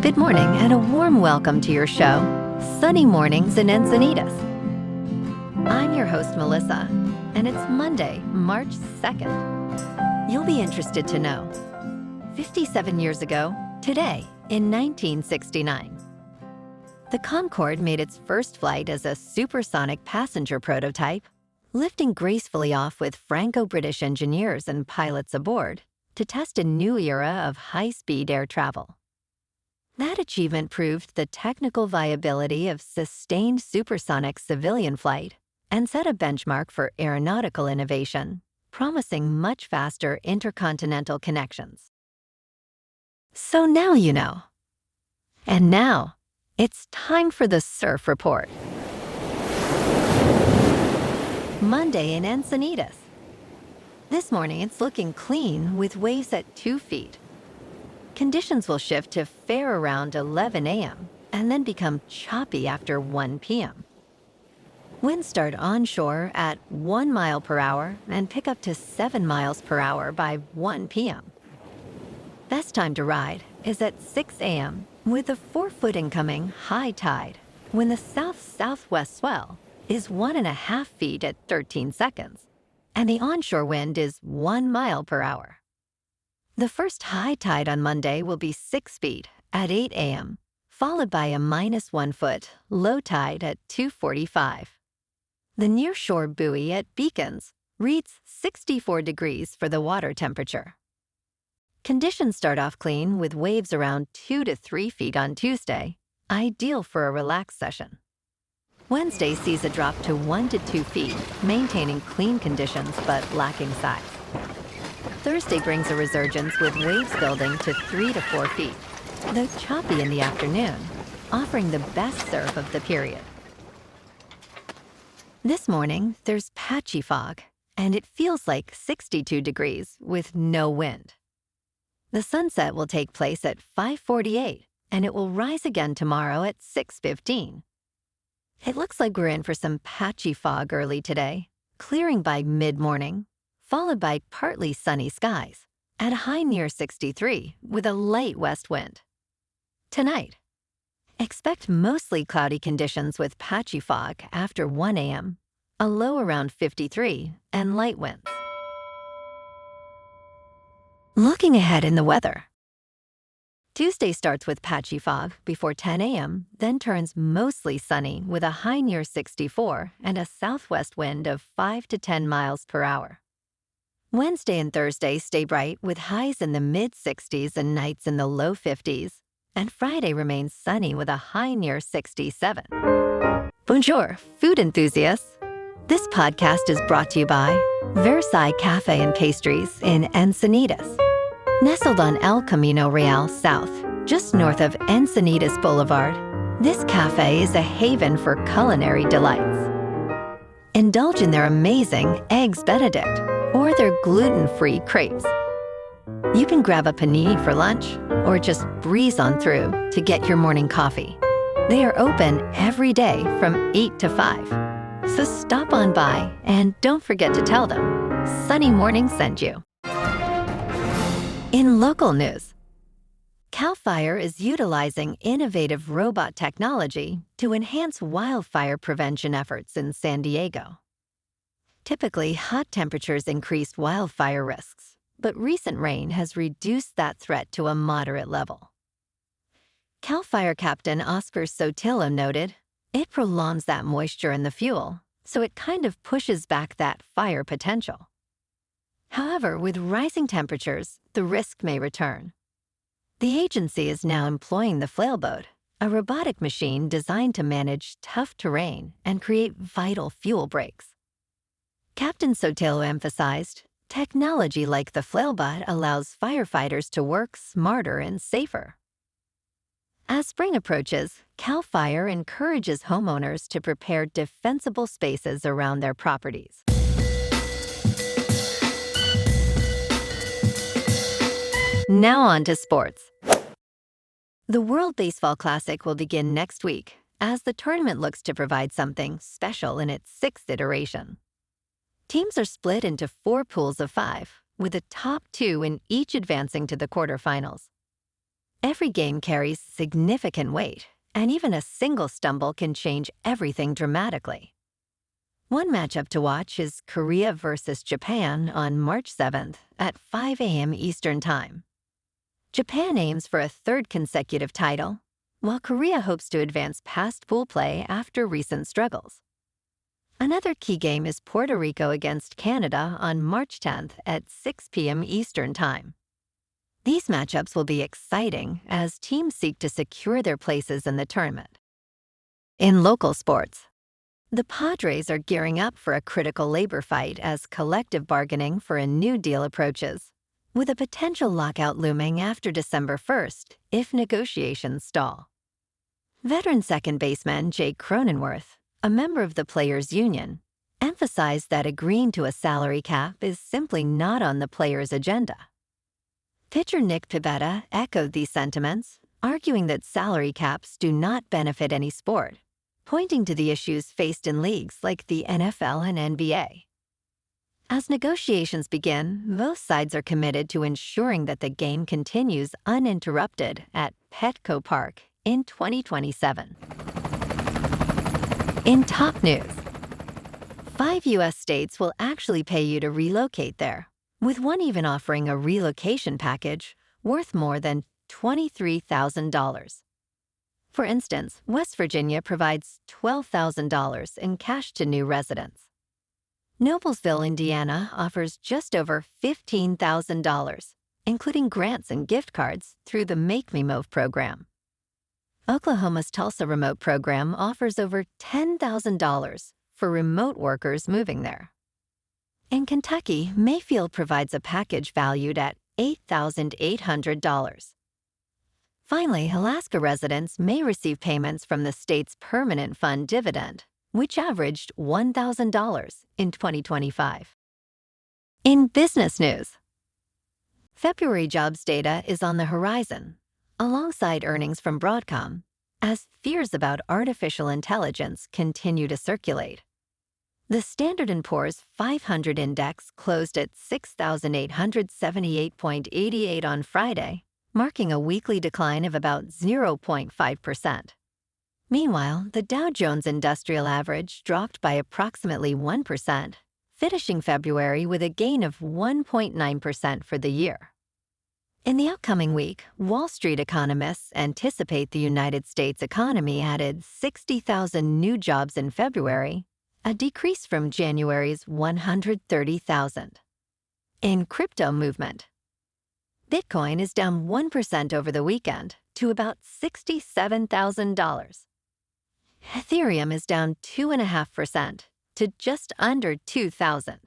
Good morning and a warm welcome to your show, Sunny Mornings in Encinitas. I'm your host, Melissa, and it's Monday, March 2nd. You'll be interested to know, 57 years ago, today, in 1969, the Concorde made its first flight as a supersonic passenger prototype, lifting gracefully off with Franco-British engineers and pilots aboard to test a new era of high-speed air travel. That achievement proved the technical viability of sustained supersonic civilian flight and set a benchmark for aeronautical innovation, promising much faster intercontinental connections. So now you know. And now, it's time for the Surf Report. Monday in Encinitas. This morning it's looking clean with waves at 2 feet. Conditions will shift to fair around 11 a.m. and then become choppy after 1 p.m. Winds start onshore at 1 mile per hour and pick up to 7 miles per hour by 1 p.m. Best time to ride is at 6 a.m. with a 4-foot incoming high tide when the south-southwest swell is 1.5 feet at 13 seconds and the onshore wind is 1 mile per hour. The first high tide on Monday will be 6 feet at 8 a.m., followed by a -1 foot low tide at 2:45. The nearshore buoy at Beacons reads 64 degrees for the water temperature. Conditions start off clean with waves around 2 to 3 feet on Tuesday, ideal for a relaxed session. Wednesday sees a drop to 1 to 2 feet, maintaining clean conditions but lacking size. Thursday brings a resurgence with waves building to 3 to 4 feet, though choppy in the afternoon, offering the best surf of the period. This morning, there's patchy fog, and it feels like 62 degrees with no wind. The sunset will take place at 5:48, and it will rise again tomorrow at 6:15. It looks like we're in for some patchy fog early today, clearing by mid-morning, followed by partly sunny skies at a high near 63 with a light west wind. Tonight, expect mostly cloudy conditions with patchy fog after 1 a.m., a low around 53, and light winds. Looking ahead in the weather. Tuesday starts with patchy fog before 10 a.m., then turns mostly sunny with a high near 64 and a southwest wind of 5 to 10 miles per hour. Wednesday and Thursday stay bright with highs in the mid-60s and nights in the low 50s, and Friday remains sunny with a high near 67. Bonjour, food enthusiasts. This podcast is brought to you by Versailles Cafe and Pastries in Encinitas. Nestled on El Camino Real South, just north of Encinitas Boulevard, this cafe is a haven for culinary delights. Indulge in their amazing Eggs Benedict or their gluten-free crepes. You can grab a panini for lunch or just breeze on through to get your morning coffee. They are open every day from 8 to 5. So stop on by and don't forget to tell them Sunny Morning sent you. In local news, CAL FIRE is utilizing innovative robot technology to enhance wildfire prevention efforts in San Diego. Typically, hot temperatures increase wildfire risks, but recent rain has reduced that threat to a moderate level. CAL FIRE Captain Oscar Sotillo noted, it prolongs that moisture in the fuel, so it kind of pushes back that fire potential. However, with rising temperatures, the risk may return. The agency is now employing the Flailbot, a robotic machine designed to manage tough terrain and create vital fuel breaks. Captain Sotillo emphasized, technology like the Flailbot allows firefighters to work smarter and safer. As spring approaches, CAL FIRE encourages homeowners to prepare defensible spaces around their properties. Now on to sports. The World Baseball Classic will begin next week as the tournament looks to provide something special in its 6th iteration. Teams are split into 4 pools of 5, with the top 2 in each advancing to the quarterfinals. Every game carries significant weight, and even a single stumble can change everything dramatically. One matchup to watch is Korea versus Japan on March 7th at 5 a.m. Eastern Time. Japan aims for a third consecutive title, while Korea hopes to advance past pool play after recent struggles. Another key game is Puerto Rico against Canada on March 10th at 6 p.m. Eastern Time. These matchups will be exciting as teams seek to secure their places in the tournament. In local sports, the Padres are gearing up for a critical labor fight as collective bargaining for a new deal approaches, with a potential lockout looming after December 1st if negotiations stall. Veteran second baseman Jake Cronenworth, a member of the players' union, emphasized that agreeing to a salary cap is simply not on the players' agenda. Pitcher Nick Pivetta echoed these sentiments, arguing that salary caps do not benefit any sport, pointing to the issues faced in leagues like the NFL and NBA. As negotiations begin, both sides are committed to ensuring that the game continues uninterrupted at Petco Park in 2027. In top news, 5 U.S. states will actually pay you to relocate there, with one even offering a relocation package worth more than $23,000. For instance, West Virginia provides $12,000 in cash to new residents. Noblesville, Indiana offers just over $15,000, including grants and gift cards through the Make Me Move program. Oklahoma's Tulsa Remote program offers over $10,000 for remote workers moving there. In Kentucky, Mayfield provides a package valued at $8,800. Finally, Alaska residents may receive payments from the state's permanent fund dividend, which averaged $1,000 in 2025. In business news, February jobs data is on the horizon, alongside earnings from Broadcom, as fears about artificial intelligence continue to circulate. The Standard & Poor's 500 index closed at 6,878.88 on Friday, marking a weekly decline of about 0.5%. Meanwhile, the Dow Jones Industrial Average dropped by approximately 1%, finishing February with a gain of 1.9% for the year. In the upcoming week, Wall Street economists anticipate the United States economy added 60,000 new jobs in February, a decrease from January's 130,000. In crypto movement, Bitcoin is down 1% over the weekend to about $67,000. Ethereum is down 2.5% to just under $2,000.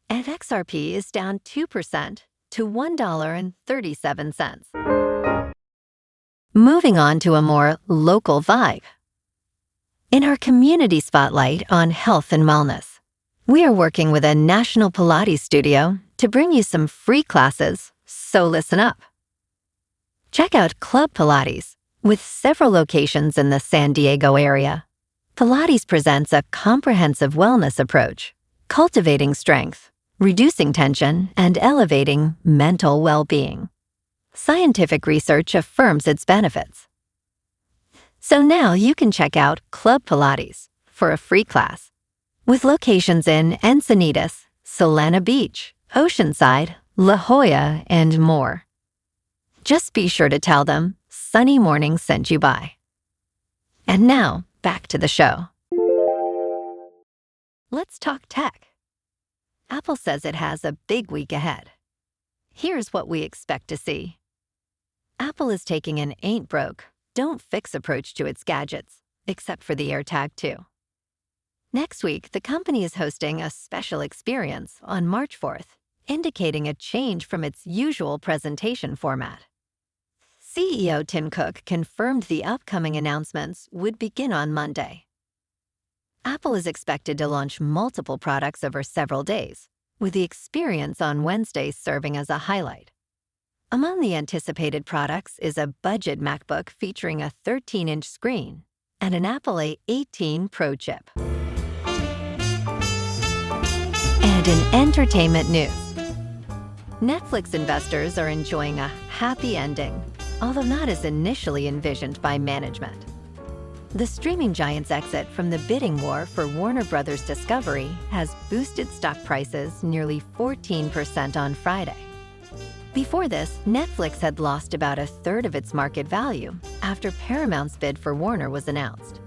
And XRP is down 2% to $1.37. Moving on to a more local vibe. In our community spotlight on health and wellness, we are working with a national Pilates studio to bring you some free classes, so listen up. Check out Club Pilates. With several locations in the San Diego area, Pilates presents a comprehensive wellness approach, cultivating strength, reducing tension, and elevating mental well-being. Scientific research affirms its benefits. So now you can check out Club Pilates for a free class, with locations in Encinitas, Solana Beach, Oceanside, La Jolla, and more. Just be sure to tell them Sunny Morning sent you by. And now, back to the show. Let's talk tech. Apple says it has a big week ahead. Here's what we expect to see. Apple is taking an ain't broke, don't fix approach to its gadgets, except for the AirTag 2. Next week, the company is hosting a special experience on March 4th, indicating a change from its usual presentation format. CEO Tim Cook confirmed the upcoming announcements would begin on Monday. Apple is expected to launch multiple products over several days, with the experience on Wednesday serving as a highlight. Among the anticipated products is a budget MacBook featuring a 13-inch screen and an Apple A18 Pro chip. And in entertainment news, Netflix investors are enjoying a happy ending although not as initially envisioned by management. The streaming giant's exit from the bidding war for Warner Bros. Discovery has boosted stock prices nearly 14% on Friday. Before this, Netflix had lost about a third of its market value after Paramount's bid for Warner was announced.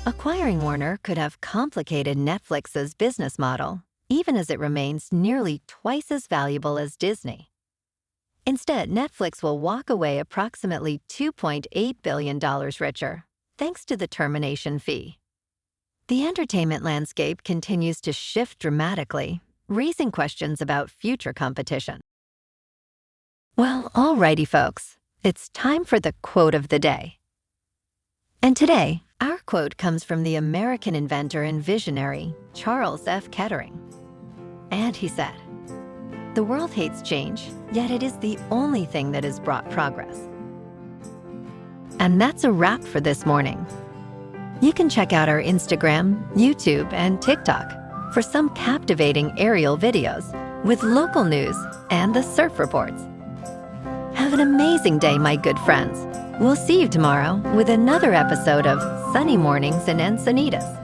Acquiring Warner could have complicated Netflix's business model, even as it remains nearly twice as valuable as Disney. Instead, Netflix will walk away approximately $2.8 billion richer, thanks to the termination fee. The entertainment landscape continues to shift dramatically, raising questions about future competition. Well, alrighty folks, it's time for the quote of the day. And today, our quote comes from the American inventor and visionary, Charles F. Kettering. And he said, "The world hates change, yet it is the only thing that has brought progress." And that's a wrap for this morning. You can check out our Instagram, YouTube, and TikTok for some captivating aerial videos with local news and the surf reports. Have an amazing day, my good friends. We'll see you tomorrow with another episode of Sunny Mornings in Encinitas.